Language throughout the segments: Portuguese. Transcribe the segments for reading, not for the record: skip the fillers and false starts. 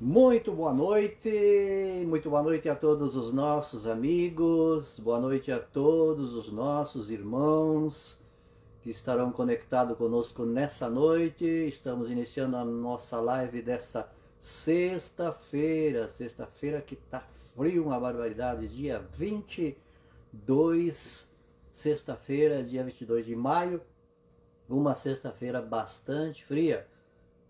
Muito boa noite a todos os nossos amigos, boa noite a todos os nossos irmãos que estarão conectados conosco nessa noite. Estamos iniciando a nossa live dessa sexta-feira que tá frio, uma barbaridade, dia 22, sexta-feira, dia 22 de maio, uma sexta-feira bastante fria.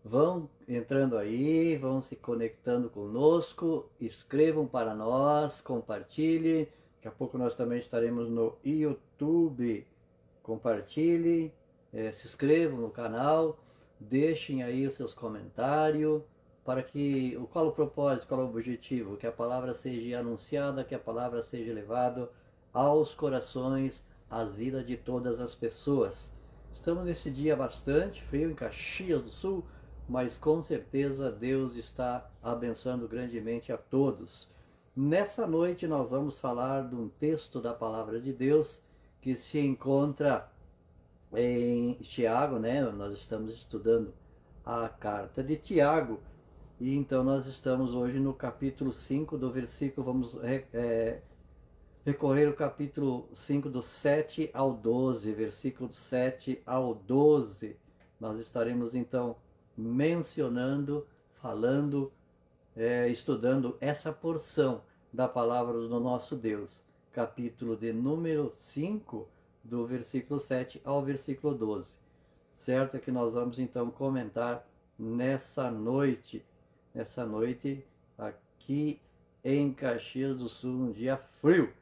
Vão entrando aí, vão se conectando conosco, escrevam para nós, compartilhe. Daqui a pouco nós também estaremos no YouTube. Compartilhe, se inscrevam no canal, deixem aí os seus comentários, para que, qual o propósito, qual o objetivo? Que a palavra seja anunciada, que a palavra seja levada aos corações, às vidas de todas as pessoas. Estamos nesse dia bastante frio em Caxias do Sul, mas com certeza Deus está abençoando grandemente a todos. Nessa noite nós vamos falar de um texto da palavra de Deus que se encontra em Tiago, né? Nós estamos estudando a carta de Tiago, e então nós estamos hoje no capítulo 5 do versículo, vamos recorrer ao capítulo 5 do 7 ao 12, versículo 7 ao 12. Nós estaremos então mencionando, falando, estudando essa porção da palavra do nosso Deus, capítulo de número 5, do versículo 7 ao versículo 12. Certo? É que nós vamos então comentar nessa noite aqui em Caxias do Sul, um dia frio,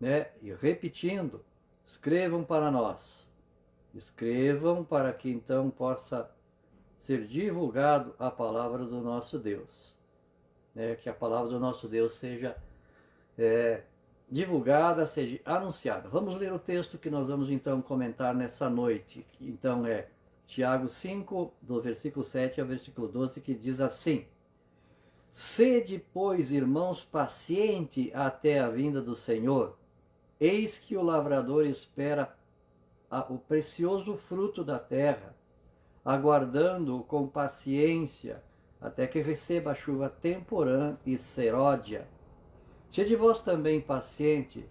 né? E repetindo, escrevam para nós, escrevam para que então possa ser divulgado a palavra do nosso Deus, né? Que a palavra do nosso Deus seja divulgada, seja anunciada. Vamos ler o texto que nós vamos então comentar nessa noite. Então é Tiago 5, do versículo 7 ao versículo 12, que diz assim: Sede, pois, irmãos, paciente até a vinda do Senhor. Eis que o lavrador espera o precioso fruto da terra, aguardando-o com paciência, até que receba a chuva temporã e seródia. Sede vós também paciente,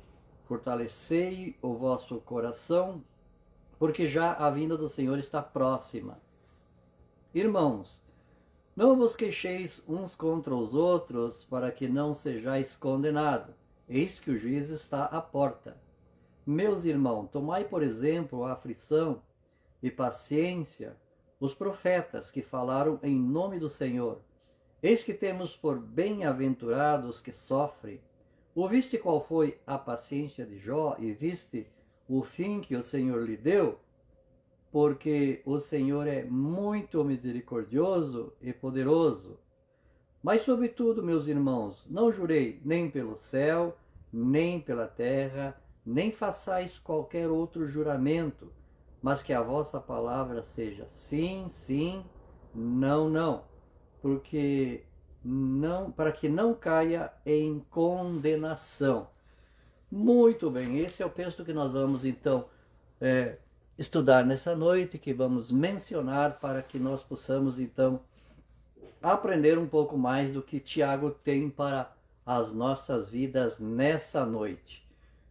fortalecei o vosso coração, porque já a vinda do Senhor está próxima. Irmãos, não vos queixeis uns contra os outros, para que não sejais condenados. Eis que o juiz está à porta. Meus irmãos, tomai por exemplo a aflição e paciência os profetas que falaram em nome do Senhor. Eis que temos por bem-aventurados que sofrem. Ouviste qual foi a paciência de Jó e viste o fim que o Senhor lhe deu? Porque o Senhor é muito misericordioso e poderoso. Mas, sobretudo, meus irmãos, não jurei nem pelo céu, nem pela terra, nem façais qualquer outro juramento, mas que a vossa palavra seja sim, sim, não, não, porque não, para que não caia em condenação. Muito bem, esse é o texto que nós vamos então estudar nessa noite, que vamos mencionar para que nós possamos então aprender um pouco mais do que Tiago tem para as nossas vidas nessa noite.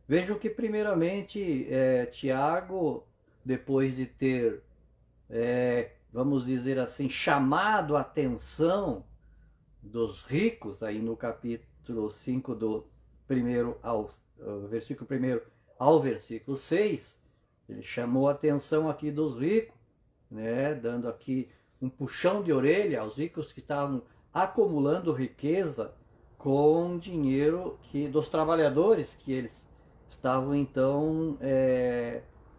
Vejam que primeiramente Tiago, depois de ter, vamos dizer assim, chamado a atenção dos ricos, aí no capítulo 5 do primeiro ao versículo 1 ao versículo 6, ele chamou a atenção aqui dos ricos, né, dando aqui um puxão de orelha aos ricos que estavam acumulando riqueza com dinheiro dos trabalhadores, que eles estavam então,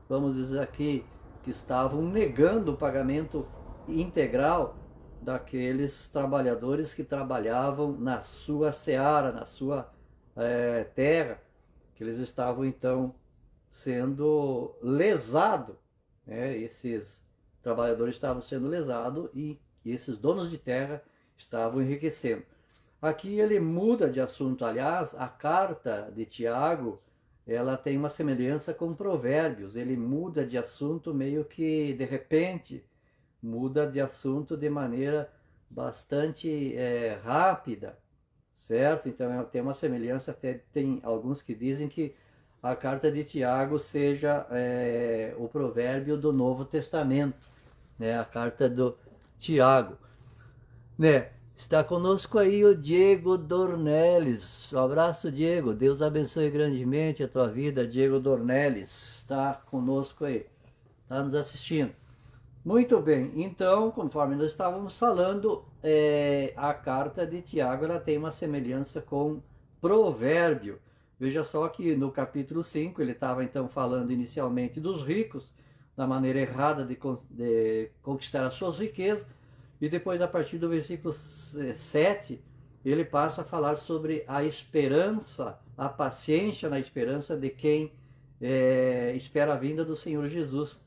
vamos dizer aqui, que estavam negando o pagamento integral daqueles trabalhadores que trabalhavam na sua seara, na sua terra, que eles estavam então sendo lesados, né? Esses trabalhadores estavam sendo lesados e esses donos de terra estavam enriquecendo. Aqui ele muda de assunto. Aliás, a carta de Tiago, ela tem uma semelhança com Provérbios. Ele muda de assunto meio que de repente, muda de assunto de maneira bastante rápida, certo? Então tem uma semelhança, até tem alguns que dizem que a carta de Tiago seja o provérbio do Novo Testamento, né? A carta do Tiago, né? Está conosco aí o Diego Dornelles. Um abraço, Diego. Deus abençoe grandemente a tua vida, Diego Dornelles. Está conosco aí, está nos assistindo. Muito bem, então, conforme nós estávamos falando, a carta de Tiago ela tem uma semelhança com provérbio. Veja só que no capítulo 5 ele estava então falando inicialmente dos ricos, da maneira errada de conquistar as suas riquezas, e depois, a partir do versículo 7, ele passa a falar sobre a esperança, a paciência na esperança de quem espera a vinda do Senhor Jesus.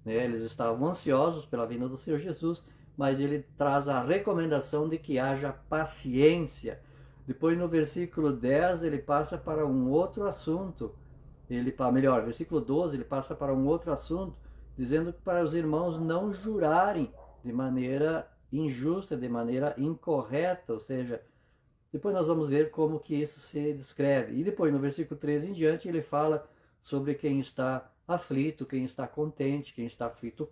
Eles estavam ansiosos pela vinda do Senhor Jesus, mas ele traz a recomendação de que haja paciência. Depois, no versículo 10, ele passa para um outro assunto. Versículo 12, ele passa para um outro assunto, dizendo que para os irmãos não jurarem de maneira injusta, de maneira incorreta, ou seja, depois nós vamos ver como que isso se descreve. E depois, no versículo 13 em diante, ele fala sobre quem está aflito, quem está contente, quem está aflito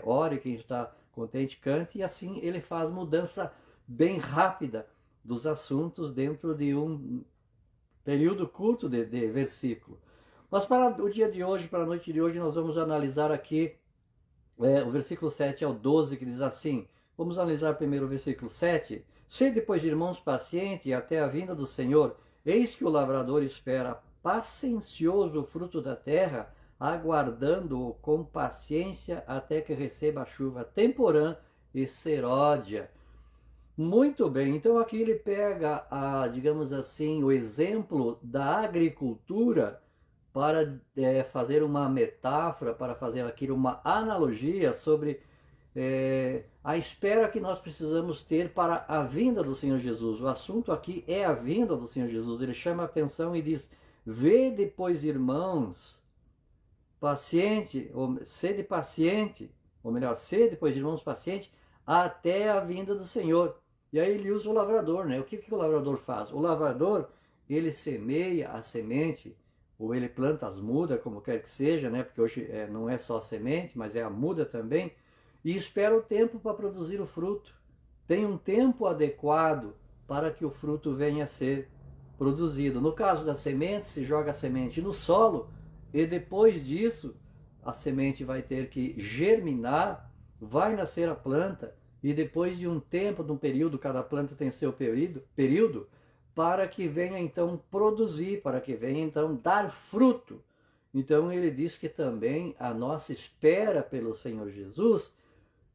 ore, quem está contente cante, e assim ele faz mudança bem rápida dos assuntos dentro de um período curto de versículo. Mas para o dia de hoje, para a noite de hoje, nós vamos analisar aqui o versículo 7 ao 12, que diz assim. Vamos analisar primeiro o versículo 7. Sede, pois, irmãos, pacientes até a vinda do Senhor. Eis que o lavrador espera paciencioso o fruto da terra, aguardando-o com paciência até que receba a chuva temporã e seródia. Muito bem, então aqui ele pega, digamos assim, o exemplo da agricultura para fazer uma metáfora, para fazer aqui uma analogia sobre a espera que nós precisamos ter para a vinda do Senhor Jesus. O assunto aqui é a vinda do Senhor Jesus. Ele chama a atenção e diz: vede, pois, irmãos, sede paciente, ou melhor, sede, pois, irmãos, paciente, até a vinda do Senhor. E aí ele usa o lavrador, né? O que o lavrador faz? O lavrador, ele semeia a semente, ou ele planta as mudas, como quer que seja, né? Porque hoje não é só a semente, mas é a muda também, e espera o tempo para produzir o fruto. Tem um tempo adequado para que o fruto venha a ser produzido. No caso da semente, se joga a semente no solo e depois disso a semente vai ter que germinar, vai nascer a planta e depois de um tempo, de um período, cada planta tem seu período para que venha então produzir, para que venha então dar fruto. Então ele diz que também a nossa espera pelo Senhor Jesus,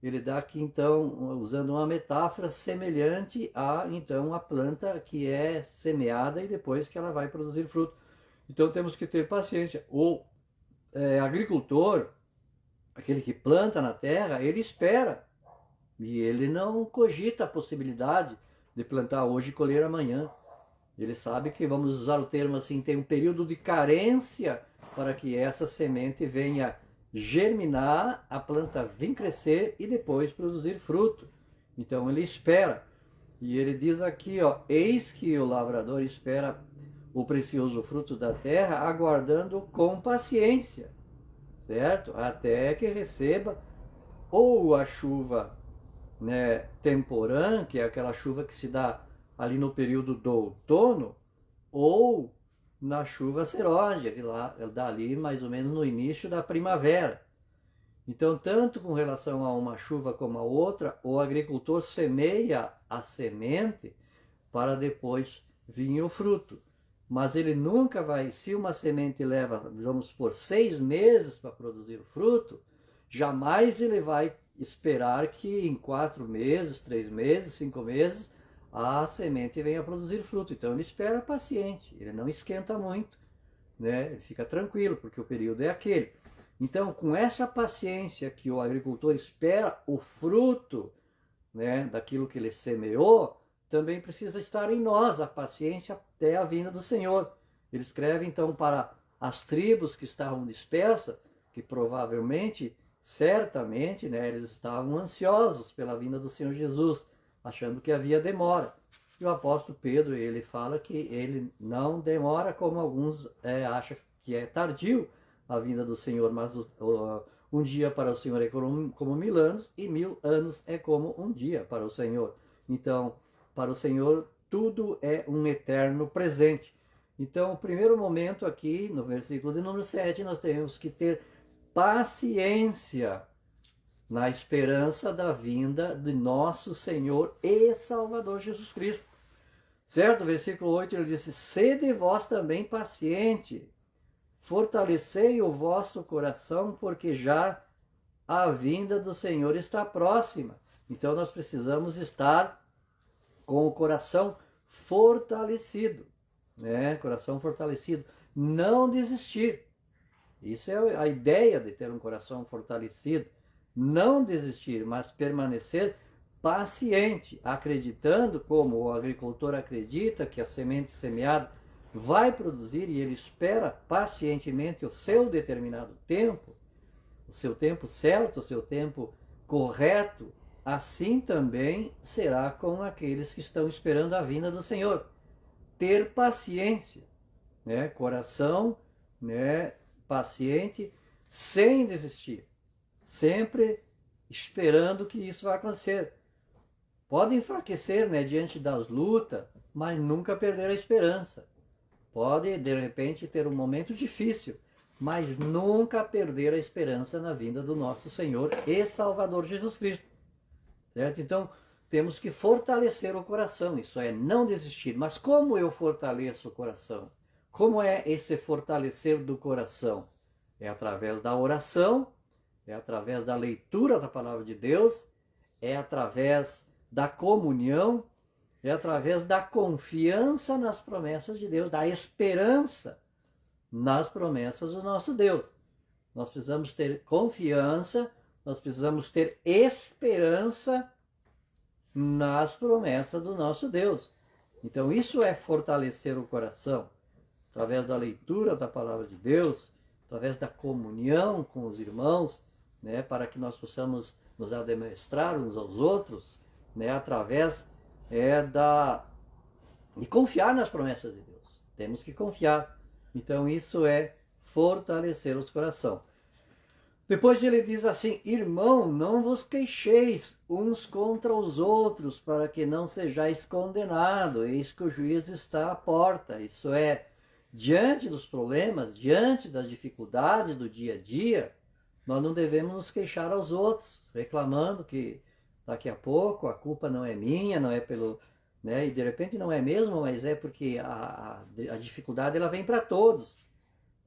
ele dá aqui então, usando uma metáfora semelhante a então a planta que é semeada e depois que ela vai produzir fruto. Então temos que ter paciência. O agricultor, aquele que planta na terra, ele espera e ele não cogita a possibilidade de plantar hoje e colher amanhã. Ele sabe que, vamos usar o termo assim, tem um período de carência para que essa semente venha germinar, a planta vir crescer e depois produzir fruto. Então ele espera. E ele diz aqui, ó, eis que o lavrador espera o precioso fruto da terra, aguardando com paciência, certo? Até que receba ou a chuva, né, temporã, que é aquela chuva que se dá ali no período do outono, ou na chuva seródia, que lá dá ali mais ou menos no início da primavera. Então, tanto com relação a uma chuva como a outra, o agricultor semeia a semente para depois vir o fruto. Mas ele nunca vai, se uma semente leva, vamos supor, 6 meses para produzir o fruto, jamais ele vai esperar que em 4 meses, 3 meses, 5 meses, a semente venha a produzir fruto. Então ele espera paciente, ele não esquenta muito, né? Ele fica tranquilo, porque o período é aquele. Então, com essa paciência que o agricultor espera o fruto, né, daquilo que ele semeou, também precisa estar em nós a paciência até a vinda do Senhor. Ele escreve então para as tribos que estavam dispersas, que provavelmente, certamente, né, eles estavam ansiosos pela vinda do Senhor Jesus. achando que havia demora. E o apóstolo Pedro, ele fala que ele não demora como alguns acham que é tardio a vinda do Senhor, mas um dia para o Senhor é como 1000 anos e 1000 anos é como um dia para o Senhor. Então, para o Senhor, tudo é um eterno presente. Então, o primeiro momento aqui, no versículo de número 7, nós temos que ter paciência na esperança da vinda de nosso Senhor e Salvador Jesus Cristo. Certo? Versículo 8, ele disse, sede vós também paciente, fortalecei o vosso coração, porque já a vinda do Senhor está próxima. Então, nós precisamos estar com o coração fortalecido, né? Coração fortalecido. Não desistir. Isso é a ideia de ter um coração fortalecido. Não desistir, mas permanecer paciente, acreditando, como o agricultor acredita que a semente semeada vai produzir e ele espera pacientemente o seu determinado tempo, o seu tempo certo, o seu tempo correto. Assim também será com aqueles que estão esperando a vinda do Senhor. Ter paciência, né? Coração, né? Paciente, sem desistir. Sempre esperando que isso vai acontecer. Pode enfraquecer, né, diante das lutas, mas nunca perder a esperança. Pode, de repente, ter um momento difícil, mas nunca perder a esperança na vinda do nosso Senhor e Salvador Jesus Cristo. Certo? Então, temos que fortalecer o coração, isso é, não desistir. Mas como eu fortaleço o coração? Como é esse fortalecer do coração? É através da oração, é através da leitura da palavra de Deus, é através da comunhão, é através da confiança nas promessas de Deus, da esperança nas promessas do nosso Deus. Nós precisamos ter confiança, nós precisamos ter esperança nas promessas do nosso Deus. Então isso é fortalecer o coração, através da leitura da palavra de Deus, através da comunhão com os irmãos, né, para que nós possamos nos adestrar uns aos outros, né, através de confiar nas promessas de Deus. Temos que confiar. Então isso é fortalecer o coração. Depois ele diz assim, irmão, não vos queixeis uns contra os outros, para que não sejais condenados, eis que o juízo está à porta. Isso é, diante dos problemas, diante das dificuldades do dia a dia, nós não devemos nos queixar aos outros, reclamando que daqui a pouco a culpa não é minha, não é pelo... né? E de repente não é mesmo, mas é porque a dificuldade ela vem para todos.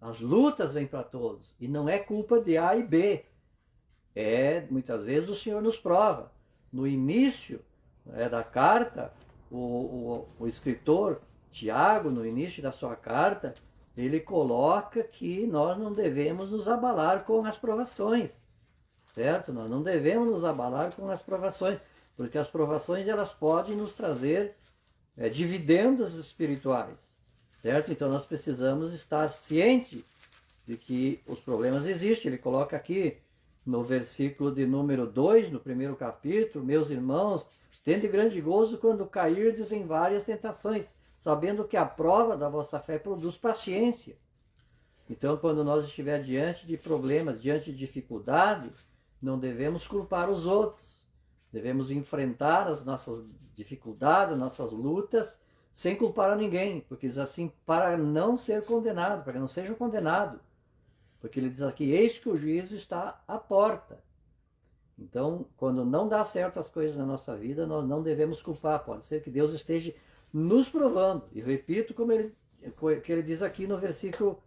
As lutas vêm para todos. E não é culpa de A e B. Muitas vezes o Senhor nos prova. No início da carta, o escritor Tiago, no início da sua carta, ele coloca que nós não devemos nos abalar com as provações. Certo? Nós não devemos nos abalar com as provações, porque as provações elas podem nos trazer dividendos espirituais. Certo? Então nós precisamos estar cientes de que os problemas existem. Ele coloca aqui no versículo de número 2, no primeiro capítulo, meus irmãos, tende grande gozo quando cairdes em várias tentações, sabendo que a prova da vossa fé produz paciência. Então, quando nós estivermos diante de problemas, diante de dificuldade, não devemos culpar os outros. Devemos enfrentar as nossas dificuldades, as nossas lutas, sem culpar a ninguém, porque diz assim, para não ser condenado, para que não sejam condenados. Porque ele diz aqui, eis que o juízo está à porta. Então, quando não dá certo as coisas na nossa vida, nós não devemos culpar. Pode ser que Deus esteja nos provando. E repito que ele diz aqui no versículo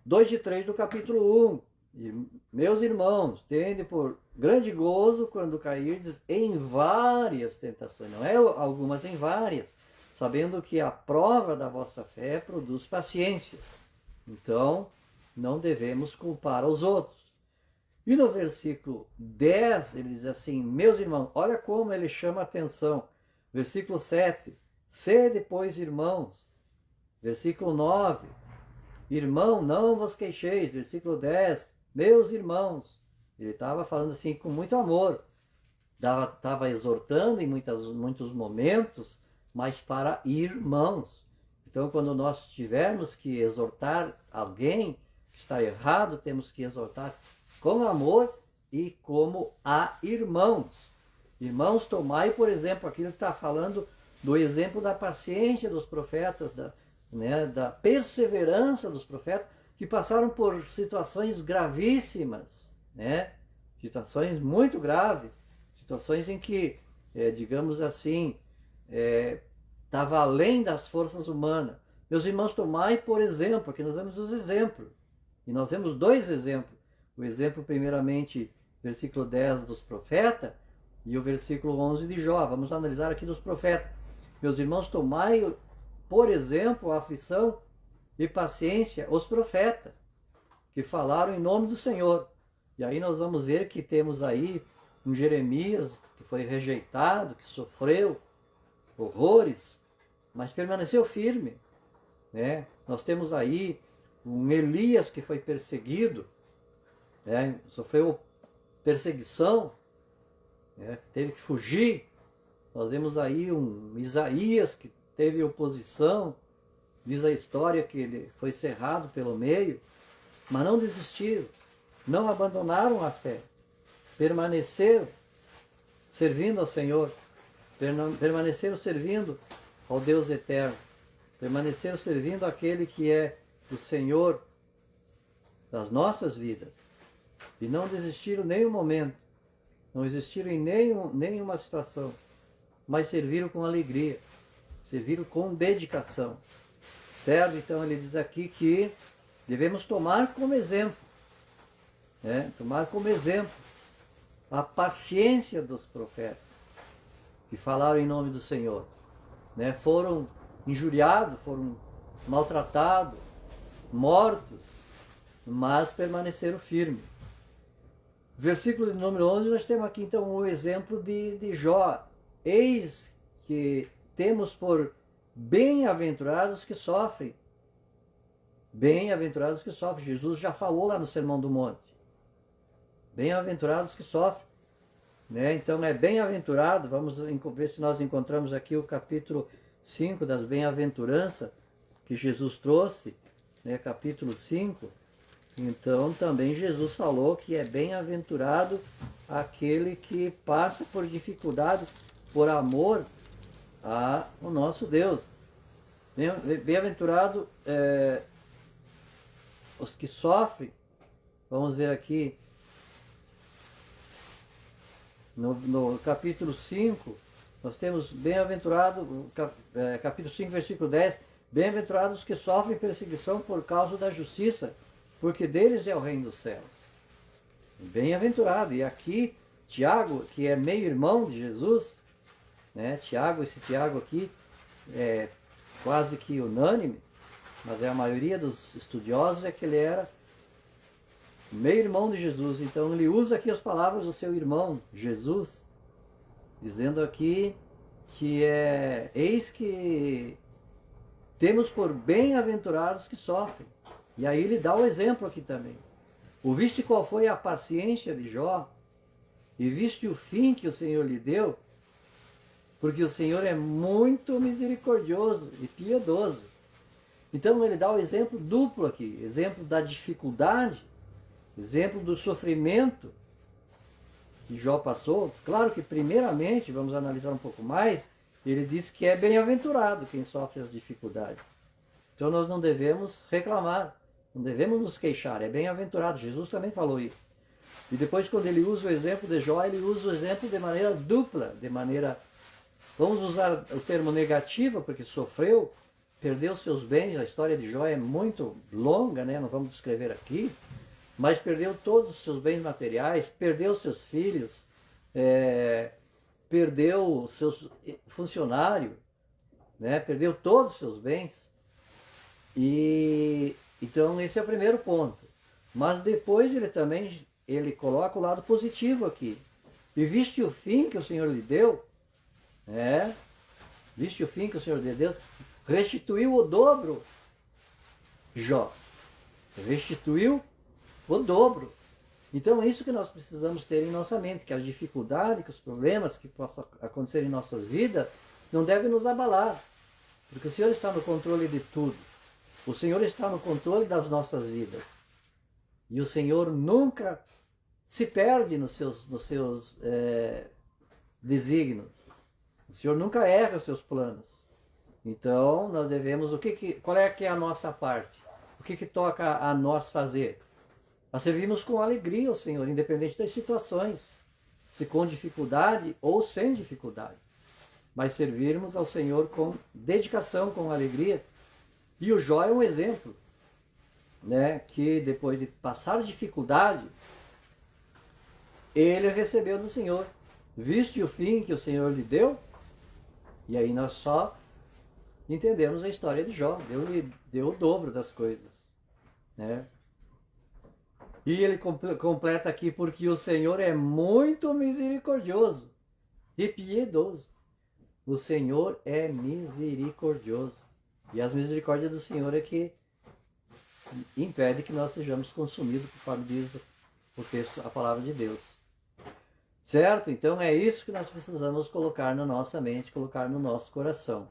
2 de 3 do capítulo 1. Meus irmãos, tende por grande gozo quando cairdes em várias tentações. Não é algumas, em várias. Sabendo que a prova da vossa fé produz paciência. Então, não devemos culpar os outros. E no versículo 10, ele diz assim, meus irmãos, olha como ele chama a atenção. Versículo 7, sede, pois, irmãos. Versículo 9, irmão, não vos queixeis. Versículo 10, meus irmãos. Ele estava falando assim com muito amor. estava exortando em muitos momentos, mas para irmãos. Então, quando nós tivermos que exortar alguém que está errado, temos que exortar com amor e como a irmãos. Irmãos, tomai, por exemplo, aqui ele está falando do exemplo da paciência dos profetas, da perseverança dos profetas, que passaram por situações gravíssimas, né? Situações muito graves, situações em que, digamos assim, estava além das forças humanas. Meus irmãos, tomai por exemplo, aqui nós vemos os exemplos, e nós vemos dois exemplos. O exemplo, primeiramente, versículo 10 dos profetas, e o versículo 11 de Jó. Vamos analisar aqui dos profetas. Meus irmãos, tomai, por exemplo, a aflição e paciência os profetas, que falaram em nome do Senhor. E aí nós vamos ver que temos aí um Jeremias, que foi rejeitado, que sofreu horrores, mas permaneceu firme, né? Nós temos aí um Elias que foi perseguido, né? Sofreu perseguição, né? Teve que fugir. Nós vemos aí um Isaías que teve oposição, diz a história que ele foi cerrado pelo meio, mas não desistiram, não abandonaram a fé, permaneceram servindo ao Senhor, permaneceram servindo ao Deus eterno, permaneceram servindo aquele que é o Senhor das nossas vidas, e não desistiram em nenhum momento, não desistiram em nenhuma situação, mas serviram com alegria, serviram com dedicação. Certo? Então ele diz aqui que devemos tomar como exemplo, né? Tomar como exemplo a paciência dos profetas, que falaram em nome do Senhor, né? Foram injuriados, foram maltratados, mortos, mas permaneceram firmes. Versículo de número 11, nós temos aqui então o exemplo de Jó. Eis que temos por bem-aventurados que sofrem. Bem-aventurados que sofrem. Jesus já falou lá no Sermão do Monte. Bem-aventurados que sofrem, né? Então é bem-aventurado. Vamos ver se nós encontramos aqui o capítulo 5 das bem-aventuranças que Jesus trouxe, né? Capítulo 5. Então também Jesus falou que é bem-aventurado aquele que passa por dificuldades por amor ao nosso Deus. Bem-aventurado os que sofrem. Vamos ver aqui no capítulo 5, nós temos bem-aventurado, capítulo 5, versículo 10, bem-aventurados os que sofrem perseguição por causa da justiça, porque deles é o reino dos céus. Bem-aventurado. E aqui, Tiago, que é meio-irmão de Jesus, né? Esse Tiago aqui é quase que unânime, mas a maioria dos estudiosos é que ele era meio-irmão de Jesus. Então ele usa aqui as palavras do seu irmão Jesus, dizendo aqui que eis que temos por bem-aventurados que sofrem. E aí ele dá o exemplo aqui também. Ouviste qual foi a paciência de Jó, e viste o fim que o Senhor lhe deu, porque o Senhor é muito misericordioso e piedoso. Então ele dá o exemplo duplo aqui, exemplo da dificuldade, exemplo do sofrimento que Jó passou. Claro que primeiramente, vamos analisar um pouco mais, ele diz que é bem-aventurado quem sofre as dificuldades. Então nós não devemos reclamar, não devemos nos queixar, é bem-aventurado. Jesus também falou isso. E depois, quando ele usa o exemplo de Jó, ele usa o exemplo de maneira dupla, vamos usar o termo negativo, porque sofreu, perdeu seus bens. A história de Jó é muito longa, né? Não vamos descrever aqui, mas perdeu todos os seus bens materiais, perdeu seus filhos, perdeu seus funcionários, né? Perdeu todos os seus bens. E então esse é o primeiro ponto. Mas depois ele coloca o lado positivo aqui. E viste o fim que o Senhor lhe deu, viste o fim que o Senhor lhe deu, restituiu o dobro, Jó. Restituiu o dobro. Então é isso que nós precisamos ter em nossa mente, que as dificuldades, que os problemas que possam acontecer em nossas vidas não devem nos abalar, porque o Senhor está no controle de tudo. O Senhor está no controle das nossas vidas. E o Senhor nunca se perde nos seus desígnios. O Senhor nunca erra os seus planos. Então nós devemos, qual é que é a nossa parte? O que toca a nós fazer? Nós servimos com alegria ao Senhor, independente das situações, se com dificuldade ou sem dificuldade. Mas servirmos ao Senhor com dedicação, com alegria. E o Jó é um exemplo, né, que depois de passar dificuldade, ele recebeu do Senhor. Viste o fim que o Senhor lhe deu? E aí nós só entendemos a história de Jó. Deu o dobro das coisas, né? E ele completa aqui, porque o Senhor é muito misericordioso e piedoso. O Senhor é misericordioso. E as misericórdias do Senhor é que impede que nós sejamos consumidos, conforme diz o texto, a palavra de Deus. Certo? Então é isso que nós precisamos colocar na nossa mente, colocar no nosso coração.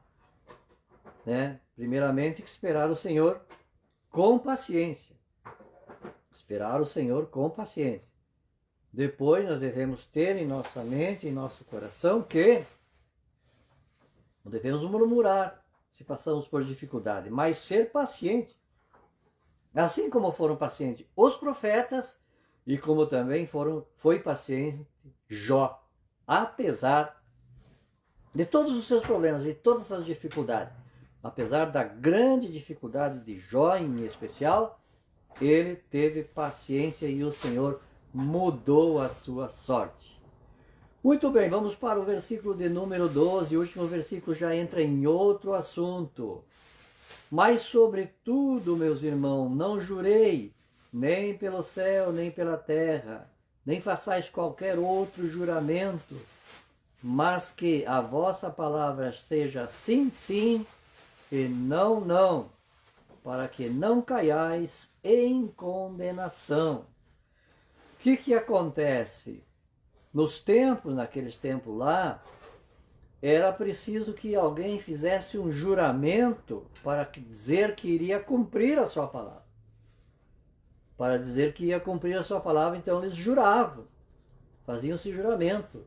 Né? Primeiramente, esperar o Senhor com paciência. Esperar o Senhor com paciência. Depois nós devemos ter em nossa mente, em nosso coração, que não devemos murmurar se passamos por dificuldade, mas ser paciente. Assim como foram pacientes os profetas e como também foi paciente Jó, apesar de todos os seus problemas e todas as dificuldades. Apesar da grande dificuldade de Jó em especial, ele teve paciência e o Senhor mudou a sua sorte. Muito bem, vamos para o versículo de número 12. O último versículo já entra em outro assunto. Mas sobretudo, meus irmãos, não jurei, nem pelo céu, nem pela terra, nem façais qualquer outro juramento, mas que a vossa palavra seja sim, sim, e não, não, para que não caiais em condenação. O que acontece? Naqueles tempos lá, era preciso que alguém fizesse um juramento para dizer que iria cumprir a sua palavra. Para dizer que ia cumprir a sua palavra, então eles juravam, faziam esse juramento.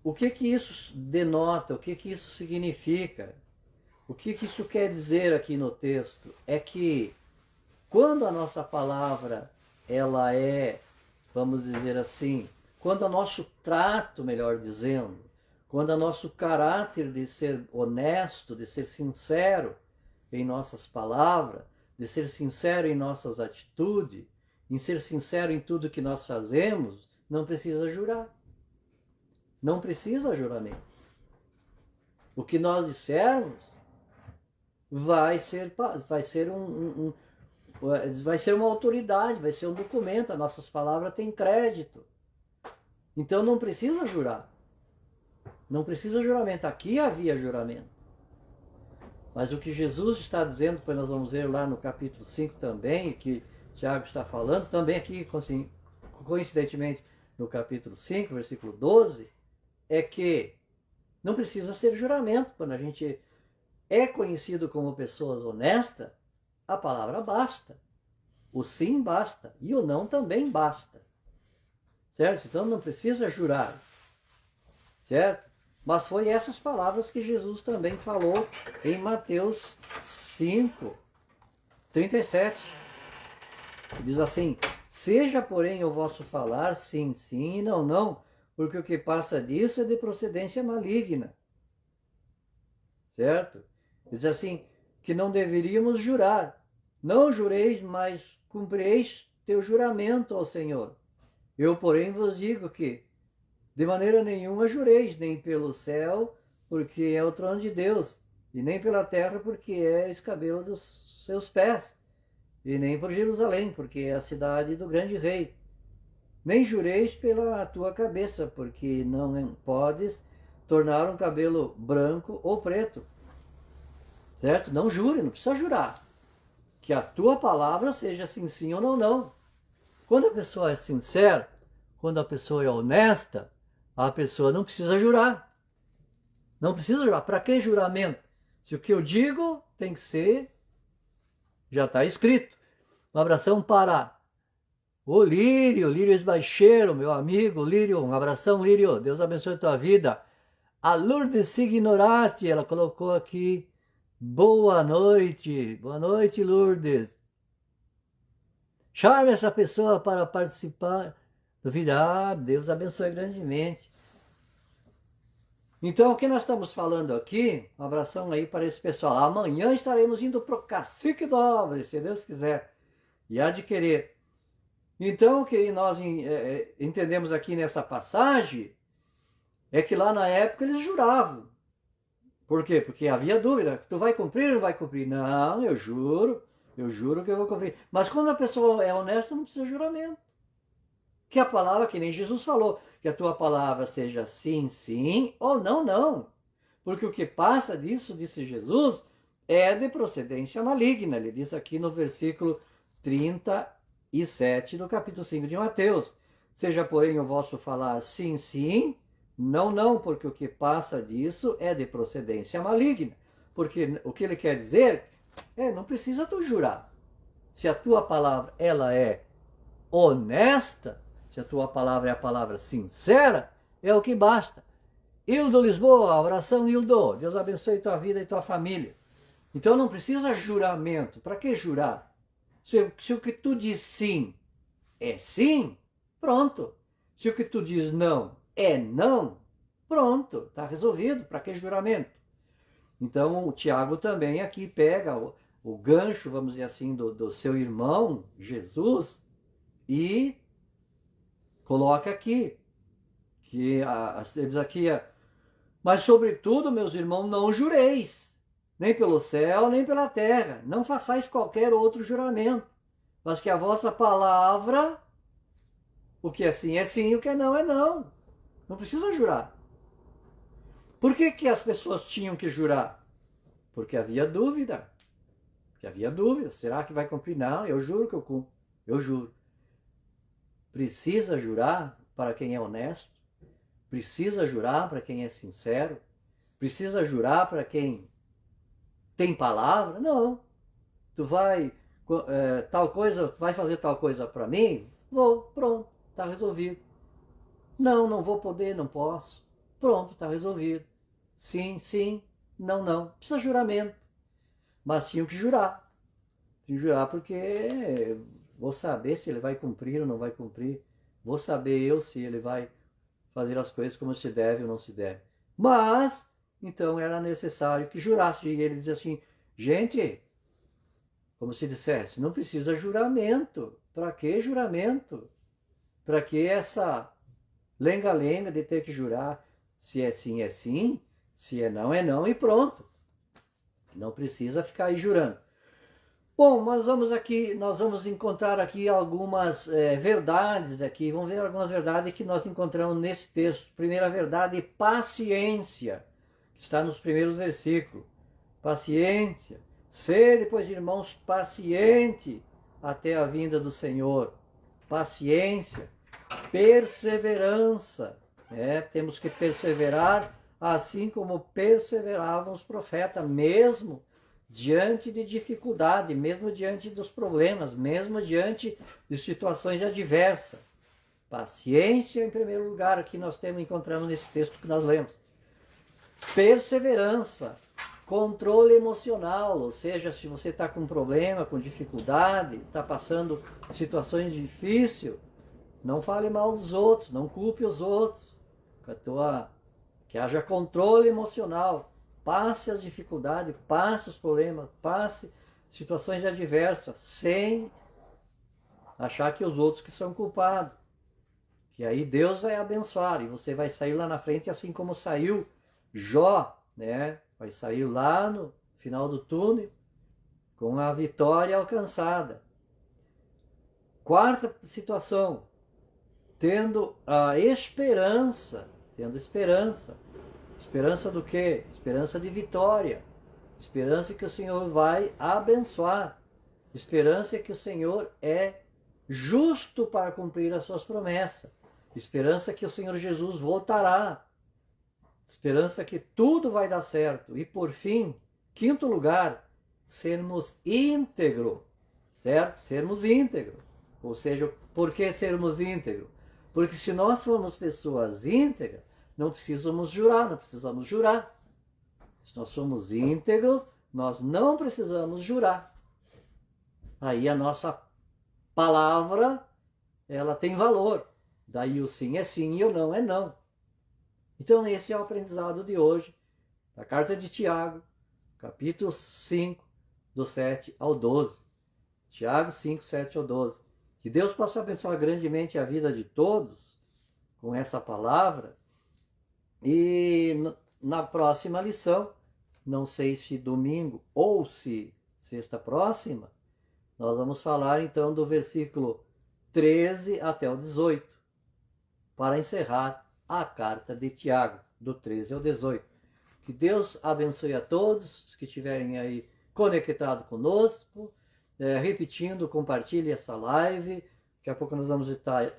O que isso denota? O que isso significa? O que isso quer dizer aqui no texto? É que quando a nossa palavra, ela é, vamos dizer assim, quando o nosso trato, melhor dizendo, quando o nosso caráter de ser honesto, de ser sincero em nossas palavras, de ser sincero em nossas atitudes, em ser sincero em tudo que nós fazemos, não precisa jurar. Não precisa juramento. O que nós dissermos vai ser uma autoridade, vai ser um documento, as nossas palavras têm crédito. Então não precisa jurar. Não precisa juramento. Aqui havia juramento. Mas o que Jesus está dizendo, depois nós vamos ver lá no capítulo 5 também, que Tiago está falando, também aqui, coincidentemente, no capítulo 5, versículo 12, é que não precisa ser juramento. Quando a gente é conhecido como pessoas honestas, a palavra basta. O sim basta. E o não também basta. Certo? Então não precisa jurar. Certo? Mas foi essas palavras que Jesus também falou em Mateus 5, 37. Diz assim: seja, porém, o vosso falar sim, sim e não, não, porque o que passa disso é de procedência maligna. Certo? Diz assim, que não deveríamos jurar. Não jureis, mas cumprireis teu juramento ao Senhor. Eu, porém, vos digo que de maneira nenhuma jureis, nem pelo céu, porque é o trono de Deus, e nem pela terra, porque é o escabelo dos seus pés, e nem por Jerusalém, porque é a cidade do grande rei. Nem jureis pela tua cabeça, porque não podes tornar um cabelo branco ou preto. Certo? Não jure, não precisa jurar. Que a tua palavra seja sim, sim ou não, não. Quando a pessoa é sincera, quando a pessoa é honesta, a pessoa não precisa jurar. Não precisa jurar. Para que juramento? Se o que eu digo tem que ser, já está escrito. Um abração para o Lírio, Lírio Esbaixeiro, meu amigo Lírio. Um abração, Lírio. Deus abençoe a tua vida. A Lourdes Signorati, ela colocou aqui. Boa noite. Boa noite, Lourdes. Chame essa pessoa para participar do vídeo. Ah, Deus abençoe grandemente. Então, o que nós estamos falando aqui, um abração aí para esse pessoal. Amanhã estaremos indo para o Cacique Dobre, se Deus quiser, e há de querer. Então, o que nós entendemos aqui nessa passagem é que lá na época eles juravam. Por quê? Porque havia dúvida. Tu vai cumprir ou não vai cumprir? Não, eu juro que eu vou cumprir. Mas quando a pessoa é honesta, não precisa de juramento. Que a palavra, que nem Jesus falou, que a tua palavra seja sim, sim, ou não, não. Porque o que passa disso, disse Jesus, é de procedência maligna. Ele diz aqui no versículo 37 do capítulo 5 de Mateus. Seja, porém, o vosso falar sim, sim, não, não, porque o que passa disso é de procedência maligna. Porque o que ele quer dizer não precisa tu jurar. Se a tua palavra ela é honesta, se a tua palavra é a palavra sincera, é o que basta. Hildo Lisboa, abração Hildo, Deus abençoe tua vida e tua família. Então não precisa juramento, para que jurar? Se o que tu diz sim é sim, pronto. Se o que tu diz não é não, pronto, está resolvido, para que juramento? Então o Tiago também aqui pega o gancho, vamos dizer assim, do seu irmão, Jesus, e coloca aqui, que ele diz aqui, mas sobretudo, meus irmãos, não jureis, nem pelo céu, nem pela terra, não façais qualquer outro juramento, mas que a vossa palavra, o que é sim, o que é não, não precisa jurar. Por que as pessoas tinham que jurar? Porque havia dúvida, será que vai cumprir? Não, eu juro que eu cumpro, eu juro. Precisa jurar para quem é honesto? Precisa jurar para quem é sincero? Precisa jurar para quem tem palavra? Não. Tu vai tal coisa, tu vai fazer tal coisa para mim? Vou, pronto, está resolvido. Não, não vou poder, não posso. Pronto, está resolvido. Sim, sim, não, não. Precisa juramento. Mas tinham que jurar. Tinham que jurar porque vou saber se ele vai cumprir ou não vai cumprir. Vou saber eu se ele vai fazer as coisas como se deve ou não se deve. Mas, então era necessário que jurasse. E ele diz assim, gente, como se dissesse, não precisa juramento. Para que juramento? Para que essa lenga-lenga de ter que jurar? Se é sim, se é não e pronto. Não precisa ficar aí jurando. Bom, nós vamos encontrar aqui algumas verdades aqui. Vamos ver algumas verdades que nós encontramos nesse texto. Primeira verdade, paciência. Está nos primeiros versículos. Paciência. Sede, pois, irmãos, paciente até a vinda do Senhor. Paciência. Perseverança. Temos que perseverar assim como perseveravam os profetas, mesmo diante de dificuldade, mesmo diante dos problemas, mesmo diante de situações adversas. Paciência em primeiro lugar, aqui nós encontramos nesse texto que nós lemos. Perseverança, controle emocional, ou seja, se você está com problema, com dificuldade, está passando situações difíceis, não fale mal dos outros, não culpe os outros, que haja controle emocional. Passe as dificuldades, passe os problemas, passe situações adversas, sem achar que os outros que são culpados. Que aí Deus vai abençoar e você vai sair lá na frente, assim como saiu Jó, né? Vai sair lá no final do túnel com a vitória alcançada. Quarta situação, tendo esperança. Esperança do quê? Esperança de vitória. Esperança que o Senhor vai abençoar. Esperança que o Senhor é justo para cumprir as suas promessas, esperança que o Senhor Jesus voltará, esperança que tudo vai dar certo. E por fim, quinto lugar, sermos íntegros, certo? Sermos íntegros. Ou seja, por que sermos íntegros? Porque se nós formos pessoas íntegras, não precisamos jurar. Se nós somos íntegros, nós não precisamos jurar. Aí a nossa palavra, ela tem valor. Daí o sim é sim e o não é não. Então esse é o aprendizado de hoje, da carta de Tiago, capítulo 5, do 7 ao 12. Tiago 5, 7 ao 12. Que Deus possa abençoar grandemente a vida de todos com essa palavra. E na próxima lição, não sei se domingo ou se sexta próxima, nós vamos falar então do versículo 13 até o 18, para encerrar a carta de Tiago, do 13 ao 18. Que Deus abençoe a todos que estiverem aí conectados conosco. Repetindo, compartilhe essa live. Daqui a pouco nós vamos estar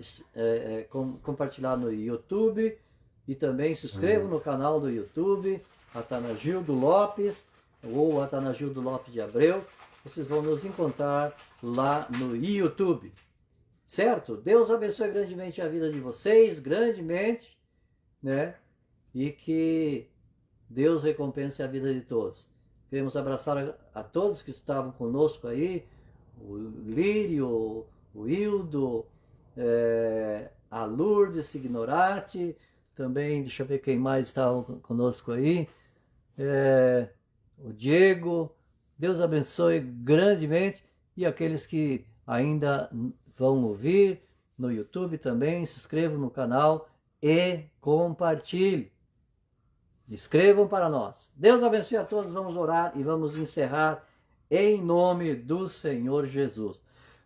compartilhar no YouTube. E também se inscreva no canal do YouTube, Atanagildo Lopes, ou Atanagildo Lopes de Abreu. Vocês vão nos encontrar lá no YouTube. Certo? Deus abençoe grandemente a vida de vocês, grandemente, né? E que Deus recompense a vida de todos. Queremos abraçar a todos que estavam conosco aí, o Lírio, o Hildo, a Lourdes Signorati, também, deixa eu ver quem mais estava conosco aí, o Diego. Deus abençoe grandemente, e aqueles que ainda vão ouvir no YouTube também, se inscrevam no canal e compartilhem. Escrevam para nós. Deus abençoe a todos. Vamos orar e vamos encerrar em nome do Senhor Jesus.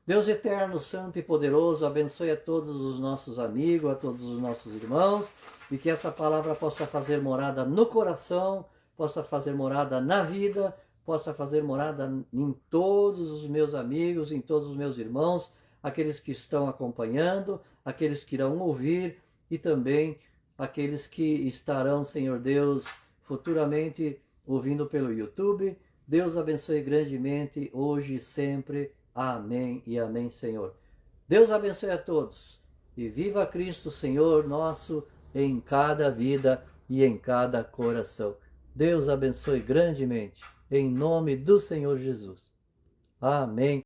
Deus eterno, santo e poderoso, abençoe a todos os nossos amigos, a todos os nossos irmãos, e que essa palavra possa fazer morada no coração, possa fazer morada na vida, possa fazer morada em todos os meus amigos, em todos os meus irmãos, aqueles que estão acompanhando, aqueles que irão ouvir e também aqueles que estarão, Senhor Deus, futuramente ouvindo pelo YouTube. Deus abençoe grandemente, hoje e sempre. Amém e amém, Senhor. Deus abençoe a todos. E viva Cristo, Senhor nosso, em cada vida e em cada coração. Deus abençoe grandemente, em nome do Senhor Jesus. Amém.